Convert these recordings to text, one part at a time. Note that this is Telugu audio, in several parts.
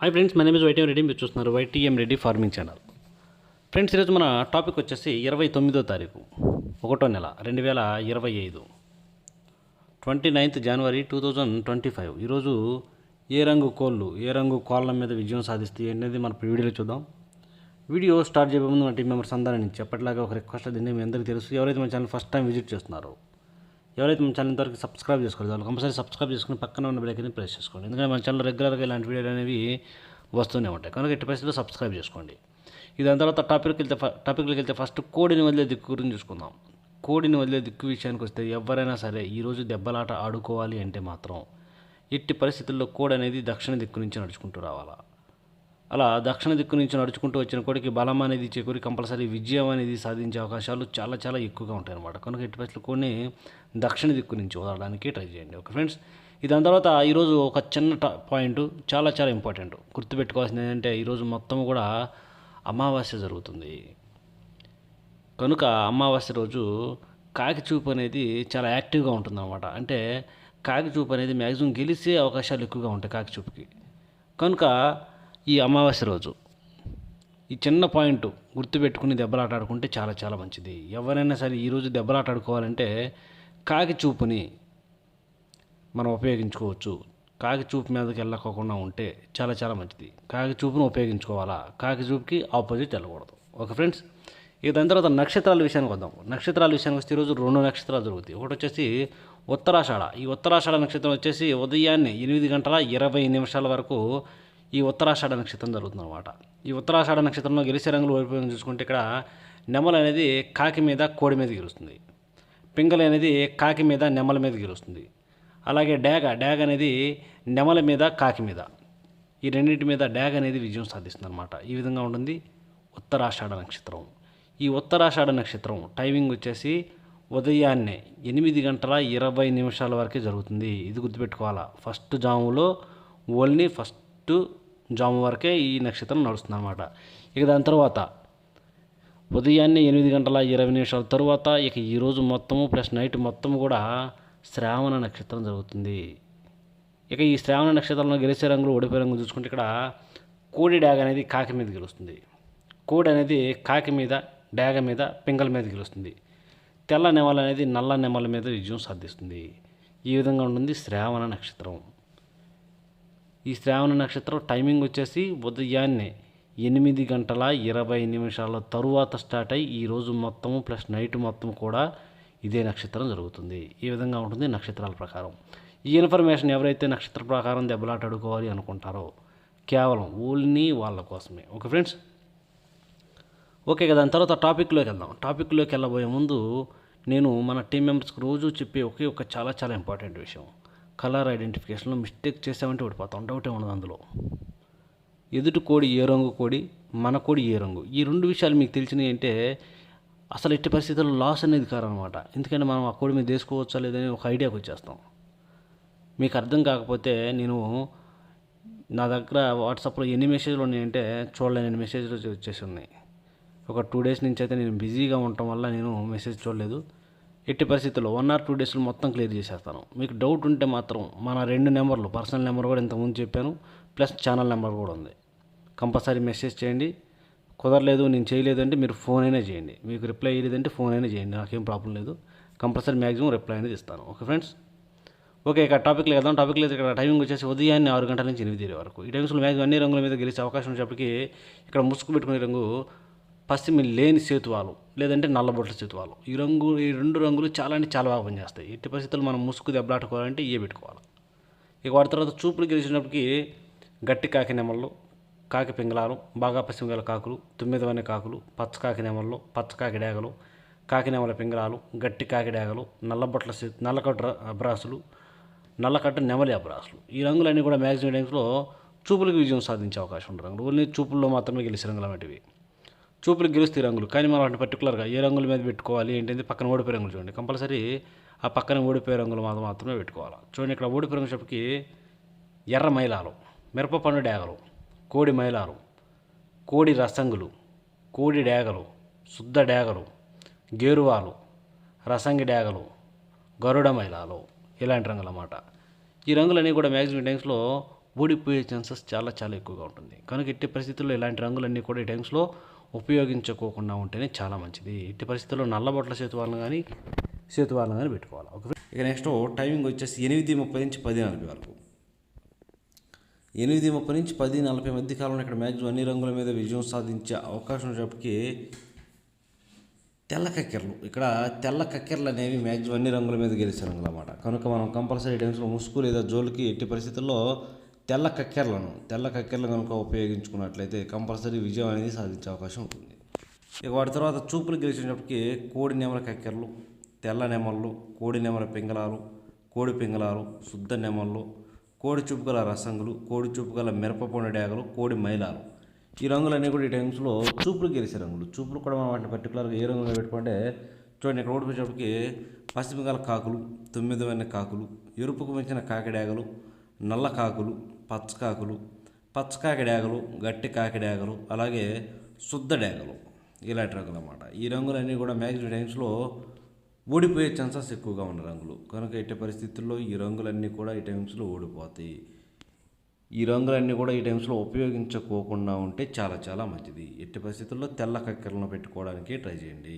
Hi friends, my name is YTM Reddy. మీరు చూస్తున్నారు YTM Reddy farming channel. Friends, ఈరోజు మన టాపిక్ వచ్చేసి 29వ తారీఖు 1వ నెల 2025, 29th January 2025. ఈరోజు ఏ రంగు కోళ్ళ మీద విజయం సాధిస్తాయి అనేది మన వీడియోలో చూద్దాం. వీడియో స్టార్ట్ చేయబోయే ముందు మన టీం మెంబర్స్ అందరూ నేను చెప్పట్లాగా ఒక రిక్వెస్ట్, దీన్ని మీ అందరికీ తెలుసు. ఎవరైతే మన ఛానల్ ఫస్ట్ టైం విజిట్ చేస్తున్నారో, ఎవరైతే మన ఛానల్ ఇంతవరకు సబ్స్క్రైబ్ చేసుకోలేదు వాళ్ళు కంపల్సరీ సబ్స్క్రైబ్ చేసుకుని పక్కన ఉన్న బెల్ ఐకాన్ని ప్రెస్ చేసుకోండి. ఎందుకంటే మన ఛానల్ రెగ్యులర్గా ఇలాంటి వీడియోలు అనేవి వస్తూనే ఉంటాయి కనుక ఎట్టి పరిస్థితుల్లో సబ్స్క్రైబ్ చేసుకోండి. దాని తర్వాత టాపిక్లోకి వెళ్తే ఫస్ట్ కోడిని వదిలే దిక్కు గురించి చూసుకుందాం. కోడిని వదిలే దిక్కు విషయానికి వస్తే ఎవరైనా సరే ఈరోజు దెబ్బలాట ఆడుకోవాలి అంటే మాత్రం ఎట్టి పరిస్థితుల్లో కోడి అనేది దక్షిణ దిక్కు నుంచి నడుచుకుంటూ రావాలా. అలా దక్షిణ దిక్కు నుంచి నడుచుకుంటూ వచ్చిన కోడికి బలం అనేది చేకూరి కంపల్సరీ విజయం అనేది సాధించే అవకాశాలు చాలా చాలా ఎక్కువగా ఉంటాయి అన్నమాట. కనుక ఎట్టి పరిస్థితుల్లో కోడిని దక్షిణ దిక్కు నుంచి వదలడానికి ట్రై చేయండి. ఓకే ఫ్రెండ్స్, దాని తర్వాత ఈరోజు ఒక చిన్న పాయింట్ చాలా చాలా ఇంపార్టెంట్ గుర్తుపెట్టుకోవాల్సింది ఏంటంటే, ఈరోజు మొత్తం కూడా అమావాస్య జరుగుతుంది. కనుక అమావాస్య రోజు కాకి చూపు అనేది చాలా యాక్టివ్గా ఉంటుంది అన్నమాట. అంటే కాకి చూపు అనేది మ్యాక్సిమం గెలిచే అవకాశాలు ఎక్కువగా ఉంటాయి కాకి చూపుకి. కనుక ఈ అమావాస్య రోజు ఈ చిన్న పాయింట్ గుర్తుపెట్టుకుని దెబ్బలాట ఆడుకుంటే చాలా చాలా మంచిది. ఎవరైనా సరే ఈరోజు దెబ్బలాట ఆడుకోవాలంటే కాకి చూపుని మనం ఉపయోగించుకోవచ్చు. కాకి చూపు మీదకి వెళ్ళకోకుండా ఉంటే చాలా చాలా మంచిది. కాకి చూపును ఉపయోగించుకోవాలా, కాకి చూపుకి ఆపోజిట్ వెళ్ళకూడదు. ఓకే ఫ్రెండ్స్, దాని తర్వాత నక్షత్రాల విషయానికి వద్దాం. నక్షత్రాల విషయానికి వస్తే ఈరోజు 2 నక్షత్రాలు జరుగుతాయి. ఒకటి వచ్చేసి ఉత్తరాషాఢ. ఈ ఉత్తరాషాఢ నక్షత్రం వచ్చేసి ఉదయాన్నే 8:20 వరకు ఈ ఉత్తరాషాఢ నక్షత్రం జరుగుతుంది అనమాట. ఈ ఉత్తరాషాఢ నక్షత్రంలో గెలిచే రంగులు ఓడిపోయి చూసుకుంటే ఇక్కడ నెమలు అనేది కాకి మీద కోడి మీద గెలుస్తుంది. పింగళి అనేది కాకి మీద నెమల మీద గెలుస్తుంది. అలాగే డ్యాగ్ అనేది నెమల మీద కాకి మీద, ఈ రెండింటి మీద డ్యాగ్ అనేది విజయం సాధిస్తుంది అనమాట. ఈ విధంగా ఉంటుంది ఉత్తరాషాఢ నక్షత్రం. ఈ ఉత్తరాషాఢ నక్షత్రం టైమింగ్ వచ్చేసి ఉదయాన్నే 8:20 వరకే జరుగుతుంది. ఇది గుర్తుపెట్టుకోవాలా. ఫస్ట్ జాములో ఓన్లీ ఫస్ట్ జాము వరకే ఈ నక్షత్రం నడుస్తుంది అనమాట. దాని తర్వాత ఉదయాన్నే 8:20 తర్వాత ఈరోజు మొత్తము ప్లస్ నైట్ మొత్తం కూడా శ్రావణ నక్షత్రం జరుగుతుంది. ఈ శ్రావణ నక్షత్రంలో గెలిచే రంగులు ఓడిపోయే రంగులు చూసుకుంటే ఇక్కడ కోడి డ్యాగ్ అనేది కాకి మీద గెలుస్తుంది. కోడి అనేది కాకి మీద, డ్యాగ మీద, పింగళ మీద గెలుస్తుంది. తెల్ల నెమల అనేది నల్ల నెమల మీద విజయం సాధిస్తుంది. ఈ విధంగా ఉంటుంది శ్రావణ నక్షత్రం. ఈ శ్రావణ నక్షత్రం టైమింగ్ వచ్చేసి ఉదయాన్నే 8:20 తరువాత స్టార్ట్ అయ్యి ఈరోజు మొత్తము ప్లస్ నైట్ మొత్తం కూడా ఇదే నక్షత్రం జరుగుతుంది. ఈ విధంగా ఉంటుంది నక్షత్రాల ప్రకారం. ఈ ఇన్ఫర్మేషన్ ఎవరైతే నక్షత్ర ప్రకారం దెబ్బలాట ఆడుకోవాలి అనుకుంటారో కేవలం ఓన్లీ వాళ్ళ కోసమే. ఓకే ఫ్రెండ్స్, ఓకే కదా. దాని తర్వాత టాపిక్లోకి వెళ్దాం. టాపిక్లోకి వెళ్ళబోయే ముందు నేను మన టీం మెంబర్స్కి రోజు చెప్పే ఒక చాలా చాలా ఇంపార్టెంట్ విషయం, కలర్ ఐడెంటిఫికేషన్లో మిస్టేక్ చేసామంటే ఓడిపోతాం. డౌటే ఉండదు అందులో. ఎదుటి కోడి ఏ రంగు కోడి, మన కోడి ఏ రంగు, ఈ 2 విషయాలు మీకు తెలిసినవి అంటే అసలు ఎట్టి పరిస్థితుల్లో లాస్ అనేది కారనమాట. ఎందుకంటే మనం ఆ కోడి మీద వేసుకోవచ్చా లేదని ఒక ఐడియాకి వచ్చేస్తాం. మీకు అర్థం కాకపోతే నేను నా దగ్గర వాట్సాప్లో ఎన్ని మెసేజ్లు ఉన్నాయంటే చూడలేని మెసేజ్లు వచ్చేసి ఉన్నాయి. ఒక 2 days నుంచి అయితే నేను బిజీగా ఉండటం వల్ల నేను మెసేజ్ చూడలేదు. ఎట్టి పరిస్థితుల్లో 1 or 2 daysలో మొత్తం క్లియర్ చేసేస్తాను. మీకు డౌట్ ఉంటే మాత్రం మన 2 నెంబర్లు, పర్సనల్ నెంబర్ కూడా ఇంతకుముందు చెప్పాను, ప్లస్ ఛానల్ నెంబర్ కూడా ఉంది. కంపల్సరీ మెసేజ్ చేయండి. కుదరలేదు, నేను చేయలేదు అంటే మీరు ఫోన్ అయినా చేయండి. మీకు రిప్లై ఇయ్యలేదంటే ఫోన్ అయినా చేయండి, నాకేం ప్రాబ్లం లేదు. కంపల్సరీ మ్యాక్సిమం రిప్లై అనేది ఇస్తాను. Okay friends, okay. ఇక టాపిక్లో వెళ్దాం. ఇక్కడ టైమింగ్ వచ్చేసి ఉదయాన్నే 6 గంటల నుంచి 8 వరకు. ఈ టైమ్స్లో మ్యాక్సిమం అన్ని రంగుల మీద గెలిచే అవకాశం వచ్చేప్పటికి ఇక్కడ ముసుగు పెట్టుకునే రంగు పశ్చిమ లేని సేతువాలు లేదంటే నల్లబొట్ల సేతువాలు. ఈ 2 రంగులు చాలా అంటే చాలా బాగా పనిచేస్తాయి. ఎట్టి పరిస్థితులు మనం ముసుగు దెబ్బలాటుకోవాలంటే ఇవే పెట్టుకోవాలి. వాటి తర్వాత చూపులు గెలిచినప్పటికీ గట్టి కాకి నెమళ్ళు, కాకి పింగళాలు, బాగా పశ్చిమగల కాకులు, 9 కాకులు, పచ్చ కాకి నెమళ్ళు, పచ్చ కాకి డేగలు, కాకి నెమల పింగళాలు, గట్టి కాకి డేగలు, నల్లకట్టు అబ్రాసులు, నల్లకట్టు నెమలి అబ్రాసులు. ఈ రంగులన్నీ కూడా మ్యాక్సిమం టైమ్స్లో చూపులకు విజయం సాధించే అవకాశం ఉంటుంది. రంగులు ఓన్లీ చూపుల్లో మాత్రమే గెలిచే రంగులు అనేటివి. చూపులకు గెలుస్తాయి రంగులు, కానీ మనం వాటిని పర్టికులర్గా ఏ రంగుల మీద పెట్టుకోవాలి ఏంటంటే పక్కన ఓడిపోయే రంగులు చూడండి. కంపల్సరీ ఆ పక్కన ఓడిపోయే రంగులు మాత్రమే పెట్టుకోవాలి. చూడండి, ఇక్కడ ఓడిపోయే రంగు చెప్పకి ఎర్ర మైలాలు, మిరపపండు డేగలు, కోడి మైలాలు, కోడి రసంగులు, కోడి డేగలు, శుద్ధ డేగలు, గేరువాలు, రసంగి డేగలు, గరుడ మైలాలు, ఇలాంటి రంగులు అన్నమాట. ఈ రంగులన్నీ కూడా మ్యాక్సిమం టైమ్స్లో ఊడిపోయే ఛాన్సెస్ చాలా చాలా ఎక్కువగా ఉంటుంది. కనుక ఎట్టి పరిస్థితుల్లో ఇలాంటి రంగులన్నీ కూడా ఈ టైమ్స్లో ఉపయోగించుకోకుండా ఉంటేనే చాలా మంచిది. ఎట్టి పరిస్థితుల్లో నల్లబొట్ల సేతువాలను కానీ పెట్టుకోవాలి. ఓకే. ఇక నెక్స్ట్ టైమింగ్ వచ్చేసి 8:30 నుంచి 10:40 వరకు. 8:30 నుంచి 10:40 మధ్య కాలంలో ఇక్కడ మ్యాక్సిమం అన్ని రంగుల మీద విజయం సాధించే అవకాశం ఉన్నప్పటికీ తెల్ల కక్కెరలు అనేవి మ్యాక్సిమం అన్ని రంగుల మీద గెలిచే రంగులు అన్నమాట. కనుక మనం కంపల్సరీ టైమ్స్లో ముసుగు లేదా జోలుకి ఎట్టి పరిస్థితుల్లో తెల్ల కక్కెరలు కనుక ఉపయోగించుకున్నట్లయితే కంపల్సరీ విజయం అనేది సాధించే అవకాశం ఉంటుంది. ఇక వాటి తర్వాత చూపులు గెలిచినప్పటికీ కోడి నెమల కక్కెరలు, తెల్ల నెమళ్ళు, కోడి నెమల పింగళాలు, కోడి పింగళాలు, శుద్ధ నెమళ్ళు, కోడి చూపు గల రసంగులు, కోడి చూపు గల మిరపపొండి డేగలు, కోడి మైలాలు, ఈ రంగులన్నీ కూడా ఈ టైమ్స్లో చూపులు గెలిచే రంగులు. చూపులు కూడా మనం వాటిని పర్టికులర్గా ఏ రంగులో పెట్టుకుంటే చూడండి, ఇక్కడ ఓడిపోయేటప్పటికి పశ్చిమ గల కాకులు, 9 కాకులు, ఎరుపుకు మించిన కాకిడేగలు, నల్ల కాకులు, పచ్చకాకి డేగలు, గట్టి కాకి డేగలు, అలాగే శుద్ధ డేగలు, ఇలాంటి రంగులు అన్నమాట. ఈ రంగులన్నీ కూడా మ్యాక్సిమం టైమ్స్లో ఓడిపోయే ఛాన్సెస్ ఎక్కువగా ఉన్న రంగులు. కనుక ఎట్టి పరిస్థితుల్లో ఈ రంగులన్నీ కూడా ఈ టైమ్స్లో ఓడిపోతాయి. ఈ రంగులన్నీ కూడా ఈ టైమ్స్లో ఉపయోగించుకోకుండా ఉంటే చాలా చాలా మంచిది. ఎట్టి పరిస్థితుల్లో తెల్ల కక్కెరలను పెట్టుకోవడానికి ట్రై చేయండి.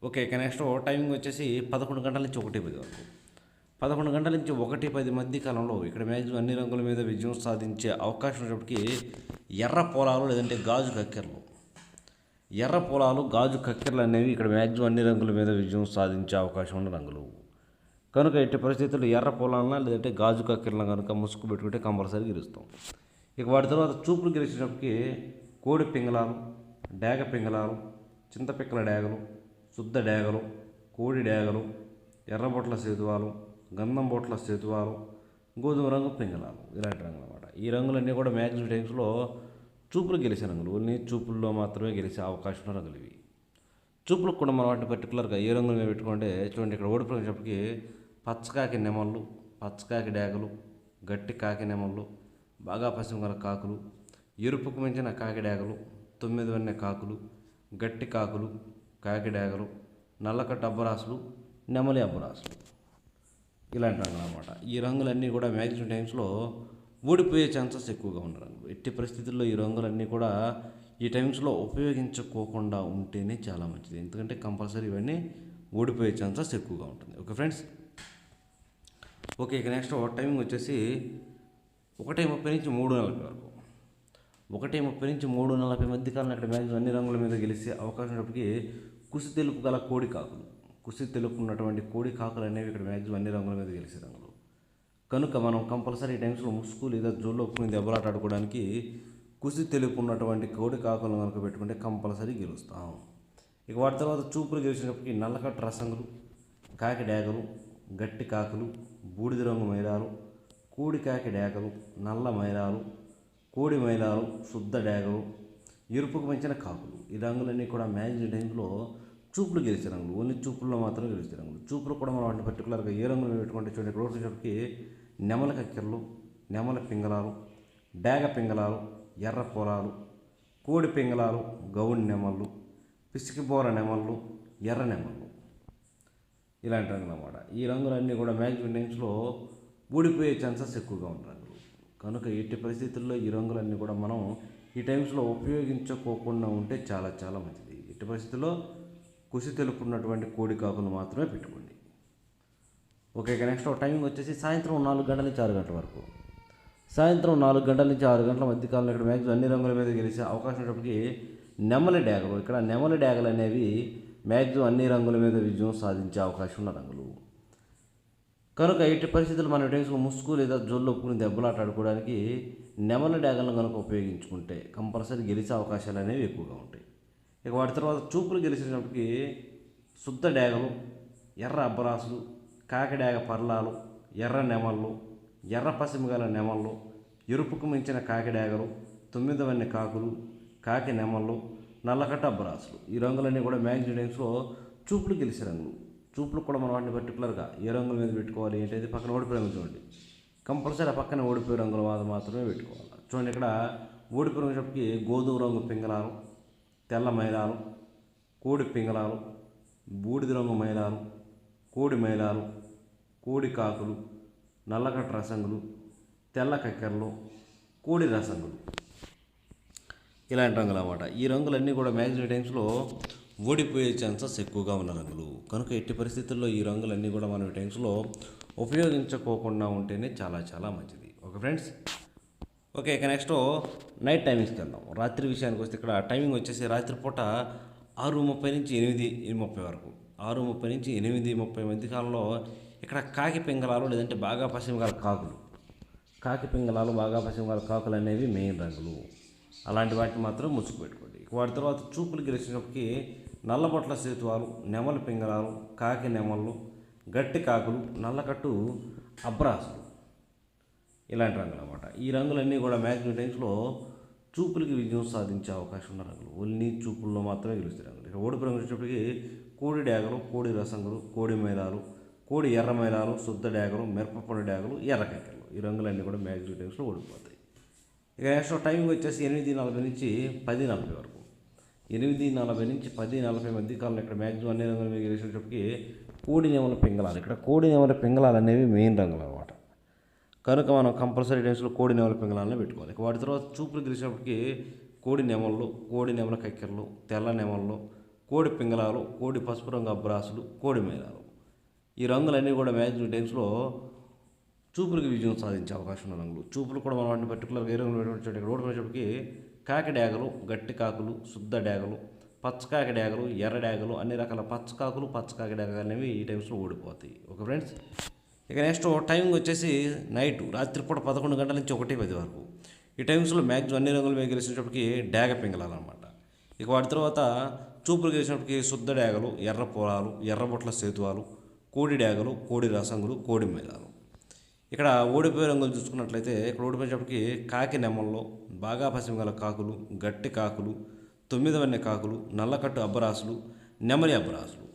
ఓకే. ఇక నెక్స్ట్ టైమింగ్ వచ్చేసి 11 గంటల నుంచి 1:10 వరకు. 11 గంటల నుంచి 1:10 మధ్య కాలంలో ఇక్కడ మ్యాక్సిమం అన్ని రంగుల మీద విజయం సాధించే అవకాశం ఉన్నప్పటికీ ఎర్ర పొలాలు లేదంటే గాజు కక్కెరలు అనేవి ఇక్కడ మ్యాక్సిమం అన్ని రంగుల మీద విజయం సాధించే అవకాశం ఉన్న రంగులు. కనుక ఎట్టి పరిస్థితుల్లో ఎర్ర పొలాలన లేదంటే గాజు కక్కెరలను కనుక ముసుగు పెట్టుకుంటే కంపల్సరీ గెలుస్తాం. ఇక వాటి తర్వాత చూపులు గెలిచినప్పటికీ కోడి పింగళాలు, డేగ పింగళాలు, చింతపిక్కల డేగలు, శుద్ధ డేగలు, కోడి డేగలు, ఎర్రబొట్ల సేతువాలు, గంధం బొట్ల సేతువాలు, గోధుమ రంగు పింగళాలు, ఇలాంటి రంగులు అన్నమాట. ఈ రంగులన్నీ కూడా మ్యాక్సిమం టైమ్స్లో చూపులు గెలిచే రంగులు. ఓన్లీ చూపుల్లో మాత్రమే గెలిచే అవకాశం ఉన్న రంగులు ఇవి. చూపులకు కూడా మనం వాటిని పర్టికులర్గా ఏ రంగులు మీద పెట్టుకుంటే చూడండి, ఇక్కడ ఓడిపోయినప్పటికీ పచ్చకాకి నెమళ్ళు, పచ్చకాకి డేగలు, గట్టి కాకి నెమళ్ళు, బాగా పశ్చిమ గల కాకులు, ఎరుపుకు మించిన కాకి డేగలు, 9 కాకులు, గట్టి కాకులు, కాకి డేగలు, నల్లకట్ట అబ్బరాసులు, నెమలి అబ్బరాసులు, ఇలాంటి రంగులు అన్నమాట. ఈ రంగులన్నీ కూడా మ్యాక్సిమం టైమ్స్లో ఓడిపోయే ఛాన్సెస్ ఎక్కువగా ఉన్న రంగులు. ఎట్టి పరిస్థితుల్లో ఈ రంగులన్నీ కూడా ఈ టైమ్స్లో ఉపయోగించుకోకుండా ఉంటేనే చాలా మంచిది. ఎందుకంటే కంపల్సరీ ఇవన్నీ ఓడిపోయే ఛాన్సెస్ ఎక్కువగా ఉంటుంది. Okay friends. ఓకే. ఇక నెక్స్ట్ టైమింగ్ వచ్చేసి 1:30 నుంచి 3:40 వరకు. 1:30 నుంచి 3:40 మధ్య కాలంలో ఇక్కడ మ్యాక్సిమం అన్ని రంగుల మీద గెలిచే అవకాశం ఉన్నప్పటికీ కుసి తెలుపు గల కోడి కాకులు, కుసి తెలుపు ఉన్నటువంటి కోడి కాకులు అనేవి ఇక్కడ మ్యాక్సిమం అన్ని రంగుల మీద గెలిచే రంగులు. కనుక మనం కంపల్సరీ టైమ్స్లో ముసుగు లేదా జోల్లో ఒప్పుకుని దెబ్బలాట ఆడుకోవడానికి కుసి తెలుపు ఉన్నటువంటి కోడి కాకులను కనుక పెట్టుకుంటే కంపల్సరీ గెలుస్తాం. ఇక వాటి తర్వాత చూపులు గెలిచినప్పటికీ నల్లకట్ట రసంగులు, కాకి డేగలు, గట్టి కాకులు, బూడిద రంగు మైలాలు, కోడి కాకి డేగలు, నల్ల మైలాలు, కోడి మైలాలు, శుద్ధ డేగలు, ఎరుపుకు మించిన కాకులు, ఈ రంగులన్నీ కూడా మ్యాక్సిమం టైంలో చూపులు గెలిచే రంగులు. ఓన్లీ చూపుల్లో మాత్రమే గెలిచే రంగులు. చూపులు కూడా మనం వాటిని పర్టికులర్గా ఏ రంగులు పెట్టుకుంటే చూడండి, ఇక్కడ వచ్చేటప్పటికి నెమల కక్కెరలు, నెమల పింగళాలు, డేగ పింగళాలు, ఎర్ర పొలాలు, కోడి పింగళాలు, గౌడి నెమళ్ళు, పిసికిబోర నెమళ్ళు, ఎర్ర నెమళ్ళు, ఇలాంటి రంగులు అన్నమాట. ఈ రంగులన్నీ కూడా మ్యాక్సిమం టైమ్స్లో ఊడిపోయే ఛాన్సెస్ ఎక్కువగా ఉన్న రంగులు. కనుక ఎట్టి పరిస్థితుల్లో ఈ రంగులన్నీ కూడా మనం ఈ టైమ్స్లో ఉపయోగించుకోకుండా ఉంటే చాలా చాలా మంచిది. ఎట్టి పరిస్థితుల్లో కుసి తెలుపున్నటువంటి కోడి కాకులు మాత్రమే పెట్టుకోండి. ఓకే. నెక్స్ట్ టైమింగ్ వచ్చేసి సాయంత్రం 4 గంటల నుంచి 6 గంటల వరకు. సాయంత్రం 4 గంటల నుంచి 6 గంటల మధ్య కాలంలో ఇక్కడ మ్యాక్సిమం అన్ని రంగుల మీద గెలిచే అవకాశం ఉన్నప్పటికీ నెమలి డేగలు, ఇక్కడ నెమలి డేగలు అనేవి మ్యాక్సిమం అన్ని రంగుల మీద విజయం సాధించే అవకాశం ఉన్న రంగులు. కనుక ఎట్టి పరిస్థితులు మన టైమ్స్లో ముసుగు లేదా జోల్లో ఒప్పుకుని దెబ్బలాట ఆడుకోవడానికి నెమలి డేగలను కనుక ఉపయోగించుకుంటే కంపల్సరీ గెలిచే అవకాశాలు అనేవి ఎక్కువగా ఉంటాయి. ఇక వాటి తర్వాత చూపులు గెలిచినప్పటికీ శుద్ధ డేగలు, ఎర్ర అబ్బరాసులు, కాకిడేగ పర్లాలు, ఎర్ర నెమళ్ళు, ఎర్ర పసిమిగల నెమళ్ళు, ఎరుపుకు మించిన కాకిడేగలు, 9 కాకులు, కాకి నెమళ్ళు, నల్లకట్ట అబ్బరాసులు, ఈ రంగులన్నీ కూడా మ్యాక్సిమం టైమ్స్లో చూపులు గెలిచే రంగులు. చూపులు కూడా మనం వాటిని పర్టికులర్గా ఏ రంగుల మీద పెట్టుకోవాలి ఏంటంటే పక్కన ఓడిపోయే రంగులు చూడండి, కంపల్సరీ ఆ పక్కన ఓడిపోయే రంగుల మాత్రమే పెట్టుకోవాలి. చూడండి, ఇక్కడ ఓడిపోయే రంగుకి గోధుమ రంగు పింగళాలు, తెల్ల మైలాలు, కోడి పింగళాలు, బూడిద రంగు మైలాలు, కోడి మైలాలు, కోడి కాకులు, నల్లకట్ట రసంగులు, తెల్ల కక్కెరలు, కోడి రసంగులు ఇలాంటి రంగులు అన్నమాట. ఈ రంగులన్నీ కూడా మ్యాక్సిమం టైమ్స్లో ఓడిపోయే ఛాన్సెస్ ఎక్కువగా ఉన్న రంగులు కనుక ఎట్టి పరిస్థితుల్లో ఈ రంగులన్నీ కూడా మనం ఈ టైమ్స్లో ఉపయోగించుకోకుండా ఉంటేనే చాలా చాలా మంచిది. Okay friends. ఓకే, ఇక నెక్స్ట్ నైట్ టైమింగ్స్కి వెళ్దాం. రాత్రి విషయానికి వస్తే ఇక్కడ టైమింగ్ వచ్చేసి రాత్రిపూట 6:30 నుంచి 8:30 వరకు, 6:30 నుంచి 8:30 మధ్య కాలంలో ఇక్కడ కాకి పింగళాలు లేదంటే బాగా పశ్చిమగల కాకులు, కాకి పింగళాలు బాగా పశ్చిమగల కాకులు అనేవి మెయిన్ రంగులు. అలాంటి వాటిని మాత్రం ముసుగు పెట్టుకోండి. వాటి తర్వాత చూపులు గెలిచినప్పటికీ నల్లబొట్ల సేతువాలు, నెమలి పింగళాలు, కాకి నెమళ్ళు, గట్టి కాకులు, నల్లకట్టు అబ్రాసులు ఇలాంటి రంగులు అన్నమాట. ఈ రంగులన్నీ కూడా మ్యాక్సిమం టైమ్స్లో చూపులకి విజయం సాధించే అవకాశం ఉన్న రంగులు. ఓన్లీ చూపుల్లో మాత్రమే గెలుస్తాయి రంగులు. ఇక ఓడిపు రంగులు వచ్చేటప్పటికి కోడి డ్యాగలు, కోడి రసంగులు, కోడి మైలాలు, కోడి ఎర్ర మైలాలు, శుద్ధ డ్యాగలు, మిరపపొడి డ్యాగలు, ఎర్ర కక్కెరలు ఈ రంగులన్నీ కూడా మ్యాక్సిమం టైమ్స్లో ఓడిపోతాయి. ఇక నెక్స్ట్ టైమింగ్ వచ్చేసి 8:40 నుంచి 10:40 వరకు, 8:40 నుంచి 10:40 మధ్య కాలంలో ఇక్కడ మ్యాక్సిమం అన్ని రంగులు మీకు గెలిచేటప్పటికి కోడి నెమల పింగళాలు, ఇక్కడ కోడి నెమల పింగళాలు అనేవి మెయిన్ రంగులు అనమాట. కనుక మనం కంపల్సరీ టైమ్స్లో కోడి నెమల పింగళాలను పెట్టుకోవాలి. వాటి తర్వాత చూపులు గెలిచినప్పటికీ కోడి నెమళ్ళు, కోడి నెమల కక్కెరలు, తెల్ల నెమళ్ళు, కోడి పింగళాలు, కోడి పసుపు రంగు అబ్రాసులు, కోడి మేళాలు ఈ రంగులన్నీ కూడా మ్యాక్సిమం టైమ్స్లో చూపులకు విజయం సాధించే అవకాశం ఉన్న రంగులు. చూపులు కూడా మనం వాటిని పర్టికులర్గా ఏ రంగులు పెట్టుకోవచ్చు. ఇక్కడ ఓడిపోయినప్పటికీ కాకి డ్యాగలు, గట్టి కాకులు, శుద్ధ డ్యాగలు, పచ్చకాకి డ్యాగలు, ఎర్ర డ్యాగలు, అన్ని రకాల పచ్చకాకులు, పచ్చకాకి డ్యాగలు అనేవి ఈ టైమ్స్లో ఓడిపోతాయి. Okay friends. ఇక నెక్స్ట్ టైమింగ్ వచ్చేసి నైట్ రాత్రిపూట 11 గంటల నుంచి 1:10 వరకు, ఈ టైమ్స్లో మ్యాక్సిమం అన్ని రంగులు మేము గెలిచినప్పటికీ డ్యాగ పింగళాలు అనమాట. ఇక వాటి తర్వాత చూపులు గెలిచినప్పటికీ శుద్ధ డ్యాగలు, ఎర్ర పొలాలు, ఎర్రబొట్ల సేతువాలు, కోడి డ్యాగలు, కోడి రసంగులు, కోడి మేళాలు. ఇక్కడ ఓడిపోయే రంగులు చూసుకున్నట్లయితే ఇక్కడ ఓడిపోయేటప్పటికి కాకి నెమల్లో, బాగా పశ్చిమగల కాకులు, గట్టి కాకులు, 9 కాకులు, నల్లకట్టు అబ్బరాసులు, నెమలి అబ్బరాసులు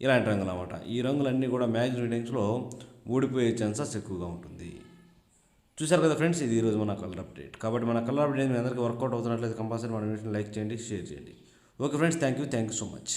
ఇలాంటి రంగులు అన్నమాట. ఈ రంగులన్నీ కూడా మ్యాక్సిమం టైమ్స్లో ఓడిపోయే ఛాన్సెస్ ఎక్కువగా ఉంటుంది. చూశారు కదా ఫ్రెండ్స్, ఇది ఈరోజు మన కలర్ అప్డేట్. కాబట్టి మన కలర్ అప్డేట్ మీ అందరికీ వర్కౌట్ అవుతున్నట్లయితే కంపల్సరీ మన వీడియోని లైక్ చేయండి, షేర్ చేయండి. Okay friends, thank you so much.